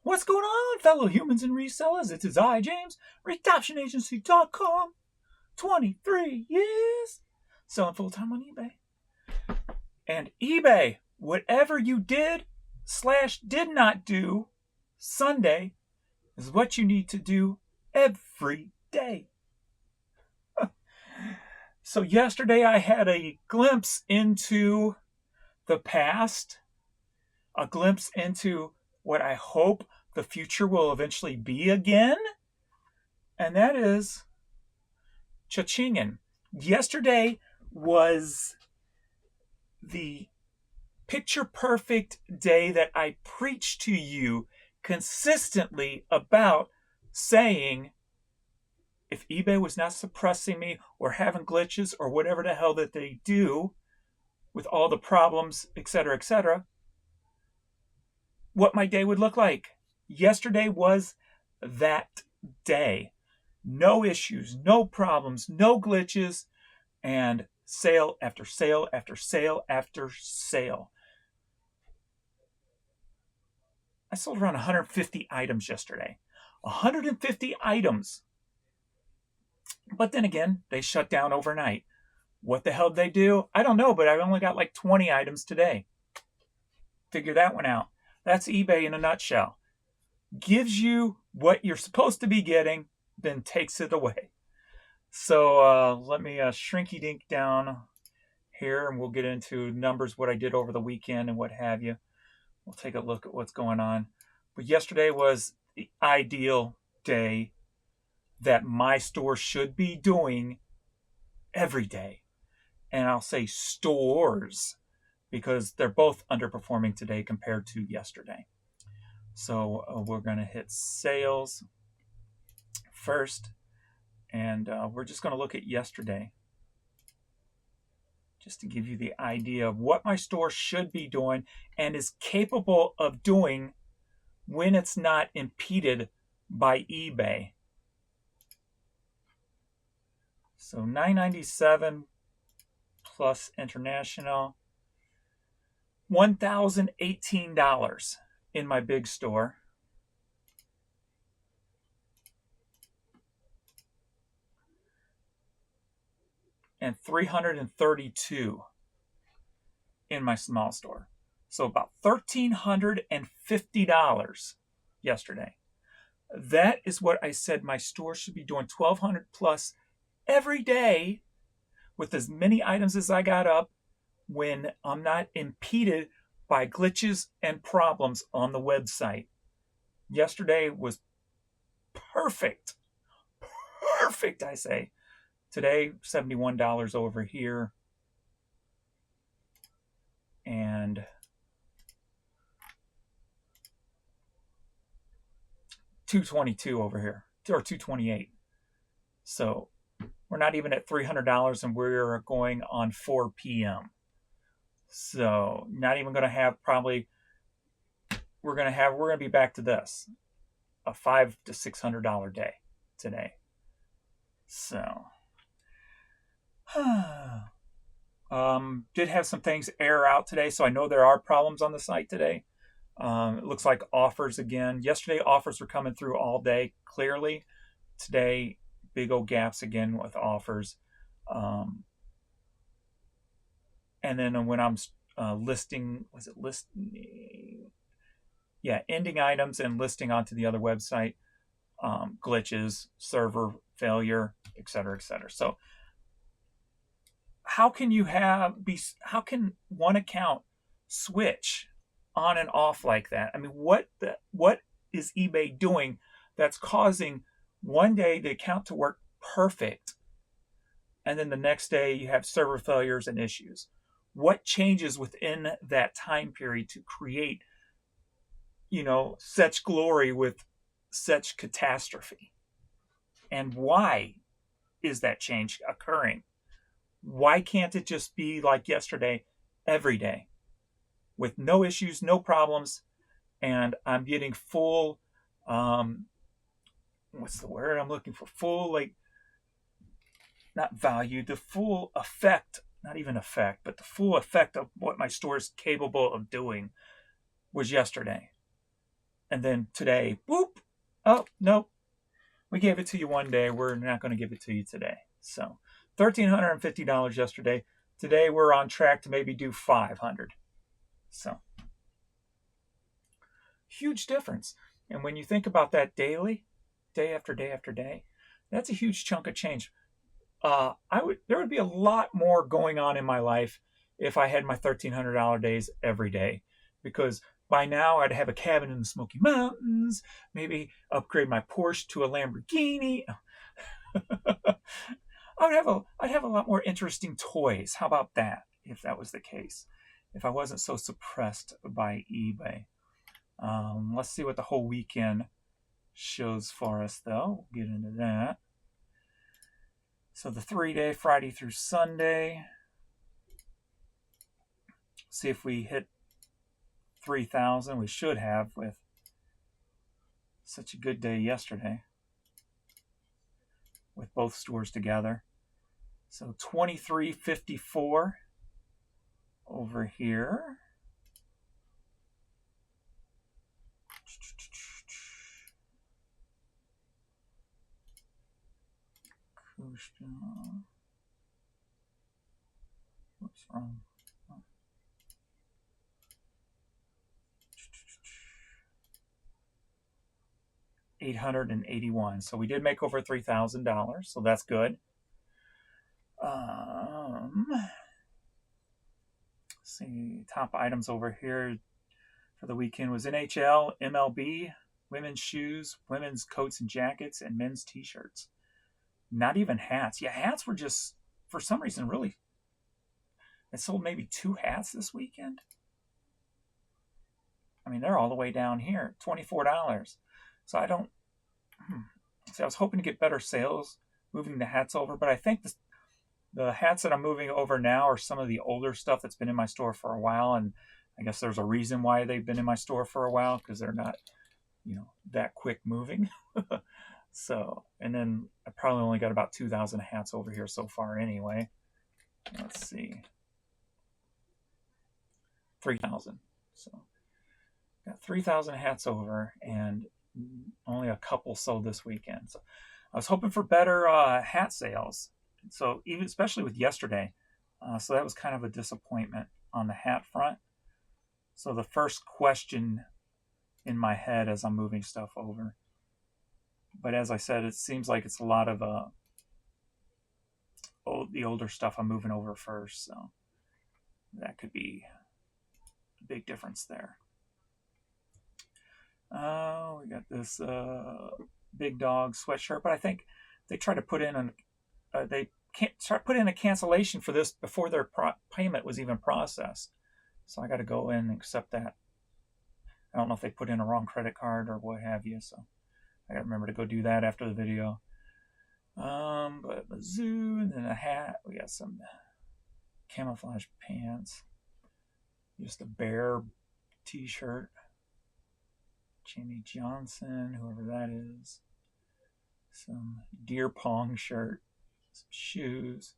What's going on, fellow humans and resellers? It is I, James, RedoptionAgency.com. 23 years selling full-time on eBay. And eBay, whatever you did/did not do Sunday is what you need to do every day. So yesterday I had a glimpse into the past, a glimpse into what I hope the future will eventually be again, and that is cha-chinging. Yesterday was the picture-perfect day that I preached to you consistently about saying if eBay was not suppressing me or having glitches or whatever the hell that they do with all the problems, etc., what my day would look like. Yesterday was that day. No issues, no problems, no glitches, and sale after sale after sale after sale. I sold around 150 items yesterday. 150 items. But then again, they shut down overnight. What the hell did they do? I don't know, but I've only got like 20 items today. Figure that one out. That's eBay in a nutshell. Gives you what you're supposed to be getting, then takes it away. So let me shrinky dink down here, and we'll get into numbers, what I did over the weekend and what have you. We'll take a look at what's going on. But yesterday was the ideal day that my store should be doing every day. And I'll say stores because they're both underperforming today compared to yesterday. So we're going to hit sales first. And we're just going to look at yesterday just to give you the idea of what my store should be doing and is capable of doing when it's not impeded by eBay. So $9.97 plus international, $1,018 in my big store. And $332 in my small store. So about $1,350 yesterday. That is what I said my store should be doing, $1,200 plus every day with as many items as I got up when I'm not impeded by glitches and problems on the website. Yesterday was perfect. Perfect, I say. Today, $71 over here. And $222 over here, or $228. So we're not even at $300, and we're going on 4 p.m. So not even going to have probably. We're going to be back to this, a $500 to $600 day today. So. Did have some things error out today, so I know there are problems on the site today. It looks like offers again. Yesterday, offers were coming through all day clearly. Today, big old gaps again with offers. And then when I'm listing, ending items and listing onto the other website, glitches, server failure, etc. So how can one account switch on and off like that? I mean, what is eBay doing that's causing one day the account to work perfect and then the next day you have server failures and issues? What changes within that time period to create, such glory with such catastrophe? And why is that change occurring? Why can't it just be like yesterday, every day, with no issues, no problems, and I'm getting full, what's the word I'm looking for? Full, not value, the full effect, not even effect, but the full effect of what my store is capable of doing was yesterday. And then today, whoop, oh, nope, we gave it to you one day. We're not going to give it to you today. So $1,350 yesterday. Today we're on track to maybe do 500. So huge difference. And when you think about that daily, day after day after day, that's a huge chunk of change. There would be a lot more going on in my life if I had my $1,300 days every day, because by now I'd have a cabin in the Smoky Mountains, maybe upgrade my Porsche to a Lamborghini. I'd have a lot more interesting toys. How about that? If that was the case, if I wasn't so suppressed by eBay. Let's see what the whole weekend shows for us, though. We'll get into that. So the 3-day, Friday through Sunday. See if we hit 3,000. We should have with such a good day yesterday with both stores together. So 23.54 over here. What's wrong? 881. So we did make over $3,000. So that's good. See, top items over here for the weekend was NHL, MLB, women's shoes, women's coats and jackets, and men's t-shirts. Not even hats. Yeah, hats were just, for some reason, really. I sold maybe 2 hats this weekend. I mean, they're all the way down here, $24. So I don't. See, I was hoping to get better sales moving the hats over, but I think the hats that I'm moving over now are some of the older stuff that's been in my store for a while, and I guess there's a reason why they've been in my store for a while, because they're not, that quick moving. So, and then I probably only got about 2,000 hats over here so far anyway. Let's see. 3,000. So, got 3,000 hats over, and only a couple sold this weekend. So, I was hoping for better hat sales. So, especially with yesterday. So, that was kind of a disappointment on the hat front. So, the first question in my head as I'm moving stuff over. But as I said, it seems like it's a lot of the older stuff I'm moving over first. So that could be a big difference there. We got this big dog sweatshirt, but I think they try to put in a cancellation for this before their payment was even processed. So I got to go in and accept that. I don't know if they put in a wrong credit card or what have you. So I got to remember to go do that after the video. But a zoo and then a hat. We got some camouflage pants. Just a bear t-shirt. Jamie Johnson, whoever that is. Some deer pong shirt. Some shoes.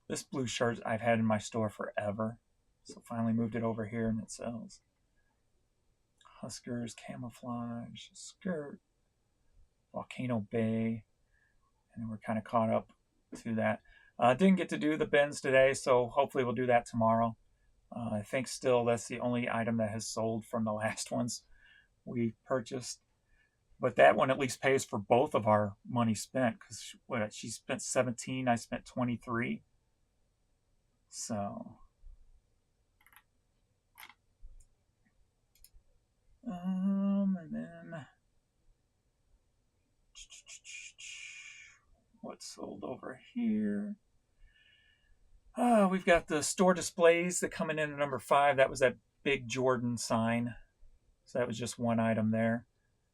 This blue shirt I've had in my store forever. So finally moved it over here and it sells. Huskers, camouflage, skirt, Volcano Bay, and we're kind of caught up to that. Didn't get to do the bins today, so hopefully we'll do that tomorrow. I think still that's the only item that has sold from the last ones we purchased. But that one at least pays for both of our money spent, because she spent 17, I spent 23. So and then what's sold over here? We've got the store displays that coming in at number 5. That was that big Jordan sign. So that was just one item there.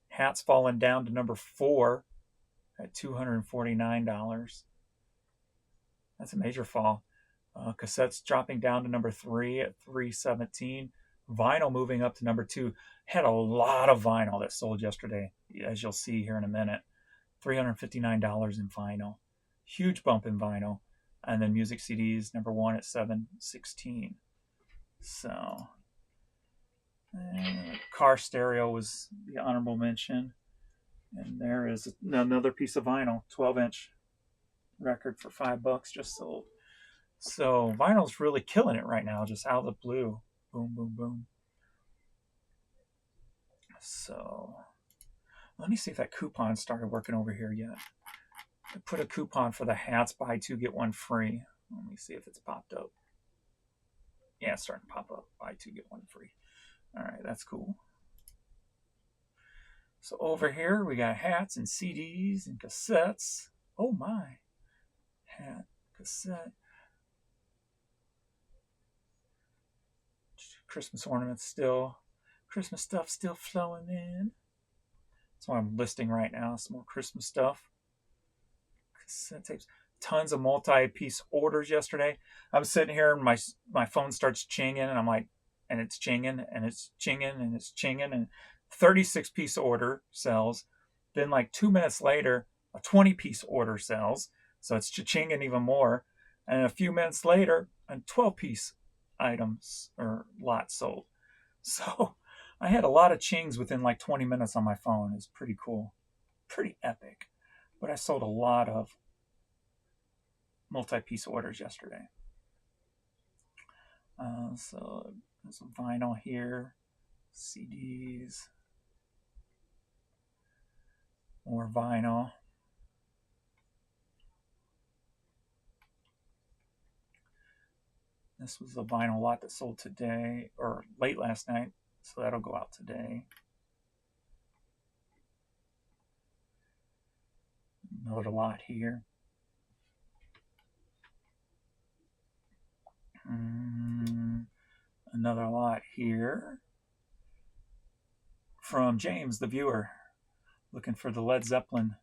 Hats falling down to number 4 at $249. That's a major fall. Cassettes dropping down to number 3 at $317. Vinyl moving up to number 2. Had a lot of vinyl that sold yesterday, as you'll see here in a minute. $359 in vinyl. Huge bump in vinyl. And then music CDs, number 1 at $716. So Car stereo was the honorable mention. And there is another piece of vinyl, 12-inch record for $5 just sold. So vinyl's really killing it right now, just out of the blue. Boom, boom, boom. So let me see if that coupon started working over here yet. I put a coupon for the hats, buy two, get one free. Let me see if it's popped up. Yeah, it's starting to pop up. Buy two, get one free. All right, that's cool. So over here, we got hats and CDs and cassettes. Oh my. Hat, cassette. Christmas ornaments still. Christmas stuff still flowing in. That's what I'm listing right now. Some more Christmas stuff. Cassette tapes. Tons of multi-piece orders yesterday. I'm sitting here and my phone starts chinging and I'm like, and it's chinging and it's chinging and it's chinging and 36-piece order sells. Then like 2 minutes later, a 20-piece order sells. So it's chinging even more. And a few minutes later, a 12-piece items or lot sold. So I had a lot of chings within like 20 minutes on my phone. It's pretty cool. Pretty epic. But I sold a lot of multi-piece orders yesterday. So there's some vinyl here, CDs, more vinyl. This was the vinyl lot that sold today, or late last night, so that'll go out today. Another lot here. Another lot here from James, the viewer, looking for the Led Zeppelin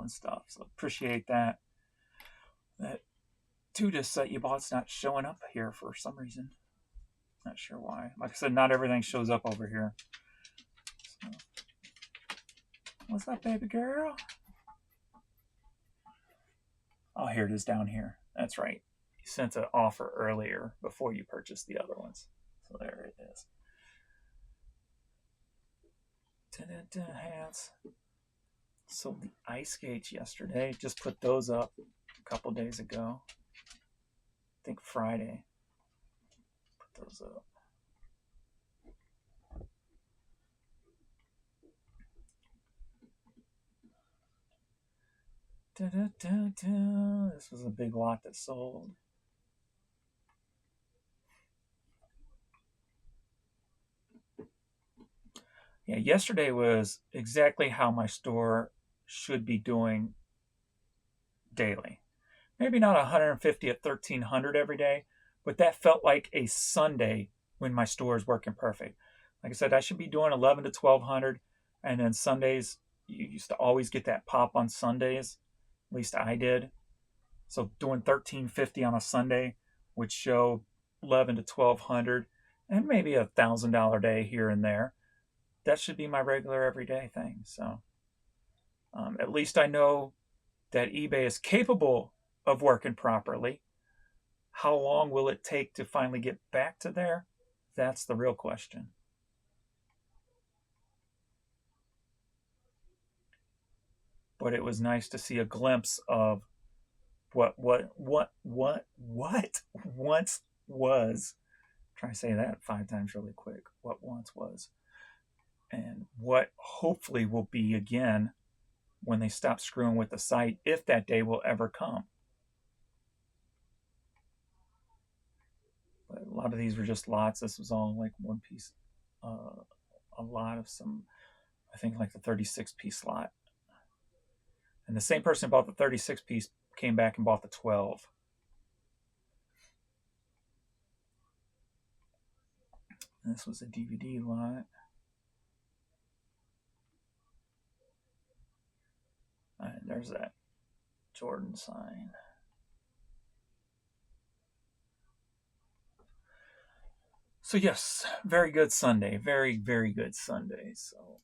stuff. So appreciate that. That two discs that you bought's not showing up here for some reason. Not sure why. Like I said, not everything shows up over here. So, what's up, baby girl? Oh, here it is down here. That's right. You sent an offer earlier before you purchased the other ones. So there it is. Hats. Sold the ice skates yesterday. Just put those up a couple days ago. I think Friday. Put those up. This was a big lot that sold. Yeah, yesterday was exactly how my store should be doing daily. Maybe not 150 at 1300 every day, but that felt like a Sunday when my store is working perfect. Like I said, I should be doing 11 to 1200, and then Sundays, you used to always get that pop on Sundays. At least I did. So doing 1350 on a Sunday would show 11 to 1200, and maybe $1,000 day here and there. That should be my regular everyday thing. So at least I know that eBay is capable of working properly. How long will it take to finally get back to there? That's the real question. But it was nice to see a glimpse of what once was. Try to say that 5 times really quick. What once was. And what hopefully will be again when they stop screwing with the site, if that day will ever come. But a lot of these were just lots. This was all like one piece, a lot of some, I think like the 36-piece lot. And the same person who bought the 36-piece came back and bought the 12. And this was a DVD lot. And there's that Jordan sign. So yes, very good Sunday. Very, very good Sunday. So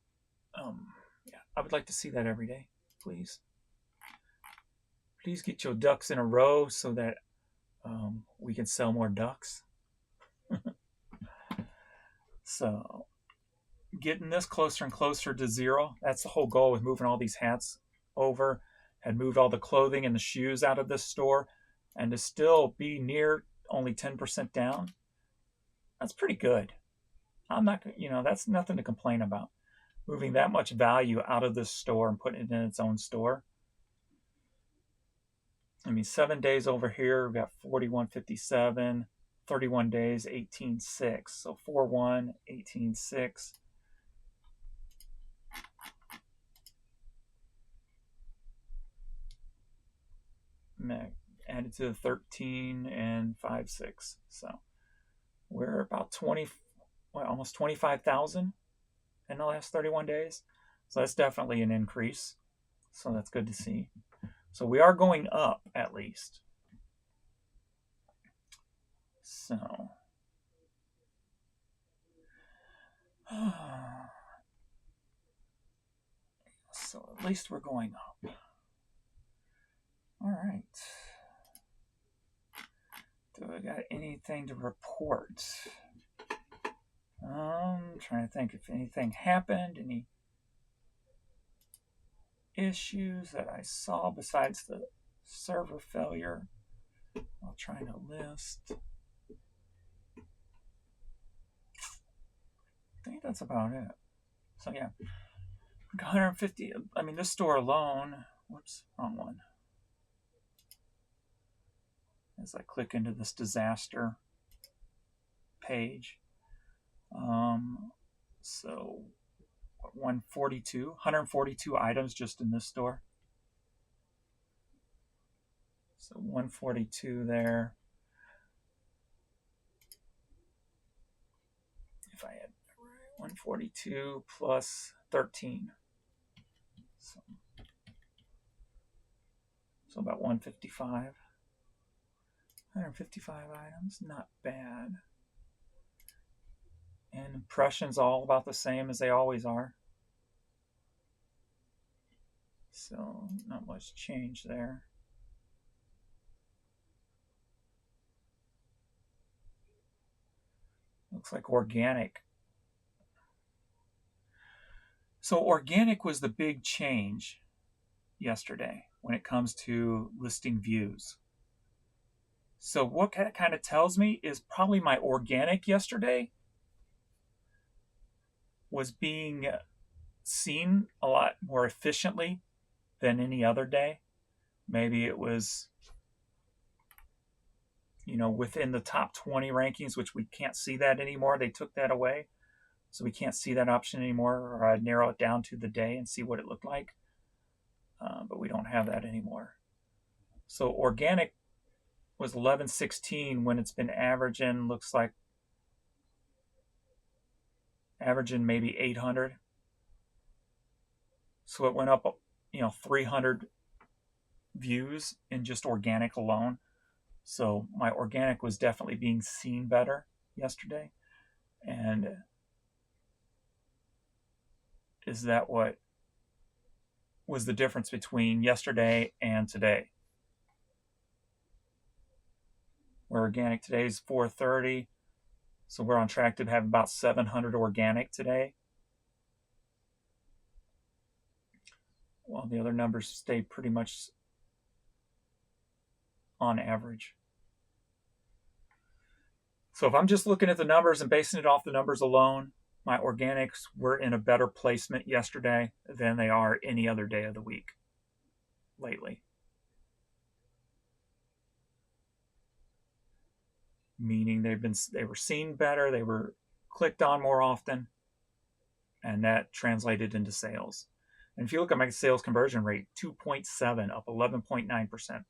yeah, I would like to see that every day, please. Please get your ducks in a row so that we can sell more ducks. So getting this closer and closer to zero. That's the whole goal with moving all these hats over. Had moved all the clothing and the shoes out of this store, and to still be near only 10% down. That's pretty good. I'm not, that's nothing to complain about. Moving that much value out of this store and putting it in its own store. I mean, 7 days over here, we've got 41.57, 31 days, 18.6. So 4.1, 18.6. Added to the 13 and 5.6. So we're about almost 25,000 in the last 31 days. So that's definitely an increase. So that's good to see. So we are going up at least. So at least we're going up. All right. Do I got anything to report? Trying to think if anything happened, any issues that I saw besides the server failure. I'll try to list. I think that's about it. So yeah, 150. I mean, this store alone. Whoops, wrong one. As I click into this disaster page, so 142 items just in this store. So 142 there. If I had 142 plus 13, so about 155. 155 items, not bad. And impressions all about the same as they always are. So not much change there. Looks like organic. So organic was the big change yesterday when it comes to listing views. So what that kind of tells me is probably my organic yesterday was being seen a lot more efficiently than any other day. Maybe it was, within the top 20 rankings, which we can't see that anymore. They took that away. So we can't see that option anymore, or I'd narrow it down to the day and see what it looked like. But we don't have that anymore. So organic was 1116 when it's been averaging, looks like averaging maybe 800. So it went up, 300 views in just organic alone. So my organic was definitely being seen better yesterday. And is that what was the difference between yesterday and today? Where organic today is 430. So we're on track to have about 700 organic today. While the other numbers stay pretty much on average. So if I'm just looking at the numbers and basing it off the numbers alone, my organics were in a better placement yesterday than they are any other day of the week lately. Meaning they were seen better, they were clicked on more often, and that translated into sales. And if you look at my sales conversion rate, 2.7, up 11.9%.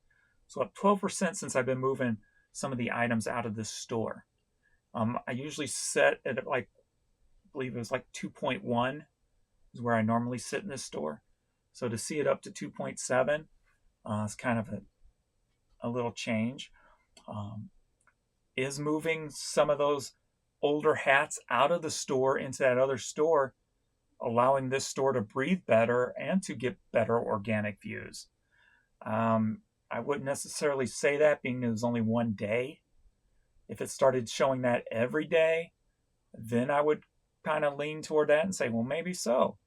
So up 12% since I've been moving some of the items out of this store. I usually set it at I believe it was 2.1 is where I normally sit in this store. So to see it up to 2.7 is kind of a little change. Is moving some of those older hats out of the store into that other store, allowing this store to breathe better and to get better organic views. I wouldn't necessarily say that, being it was only one day. If it started showing that every day, then I would kind of lean toward that and say, well, maybe so.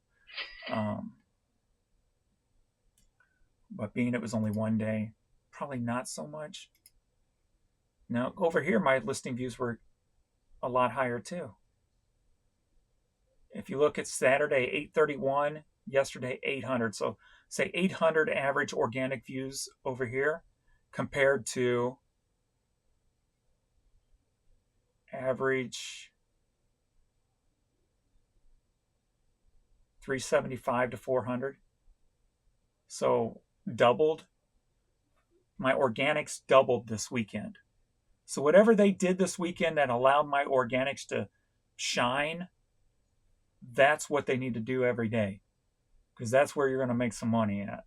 But being it was only one day, probably not so much. Now, over here, my listing views were a lot higher too. If you look at Saturday, 831, yesterday, 800. So say 800 average organic views over here compared to average 375 to 400. So doubled. My organics doubled this weekend. So whatever they did this weekend that allowed my organics to shine, that's what they need to do every day, because that's where you're going to make some money at.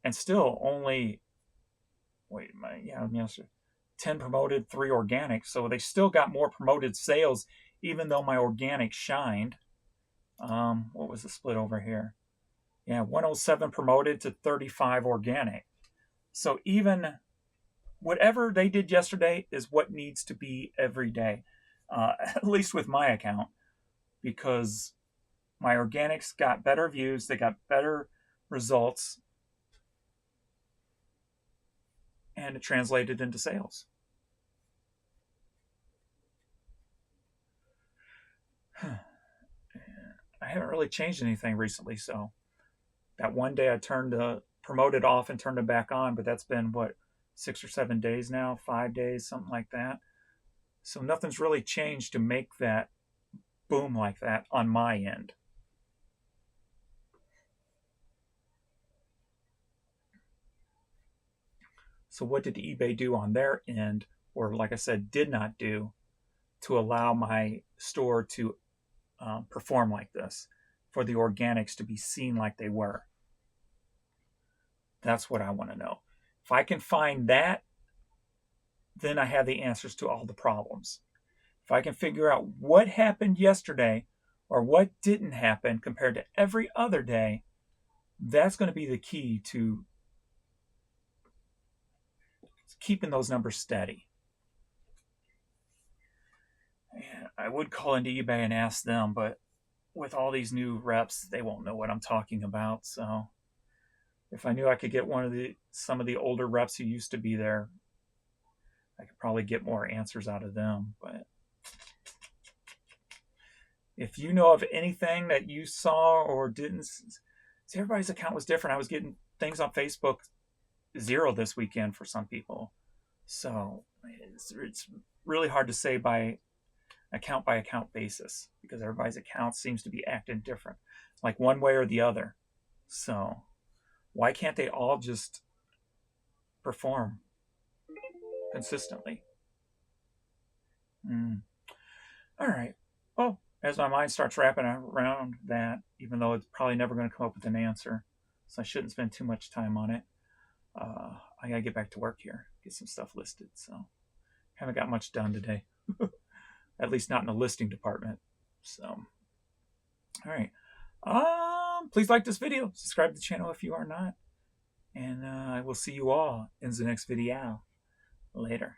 And still only, 10 promoted, 3 organic. So they still got more promoted sales, even though my organic shined. What was the split over here? Yeah, 107 promoted to 35 organic. So even whatever they did yesterday is what needs to be every day, at least with my account, because my organics got better views, they got better results, and it translated into sales. I haven't really changed anything recently, so that one day I turned promoted off and turned it back on, but that's been what, 6 or 7 days now, 5 days, something like that. So nothing's really changed to make that boom like that on my end. So what did eBay do on their end, or like I said, did not do to allow my store to perform like this, for the organics to be seen like they were? That's what I want to know. If I can find that, then I have the answers to all the problems. If I can figure out what happened yesterday or what didn't happen compared to every other day, that's going to be the key to keeping those numbers steady. And I would call into eBay and ask them, but with all these new reps, they won't know what I'm talking about. So if I knew I could get some of the older reps who used to be there, I could probably get more answers out of them. But if you know of anything that you saw or didn't, see, everybody's account was different. I was getting things on Facebook 0 this weekend for some people. So it's really hard to say by account basis, because everybody's account seems to be acting different, like one way or the other. So why can't they all just perform consistently? All right. Well, as my mind starts wrapping around that, even though it's probably never going to come up with an answer, so I shouldn't spend too much time on it. I gotta get back to work here, get some stuff listed. So haven't got much done today, at least not in the listing department. So, all right. Please like this video, subscribe to the channel if you are not, and I will see you all in the next video. Later.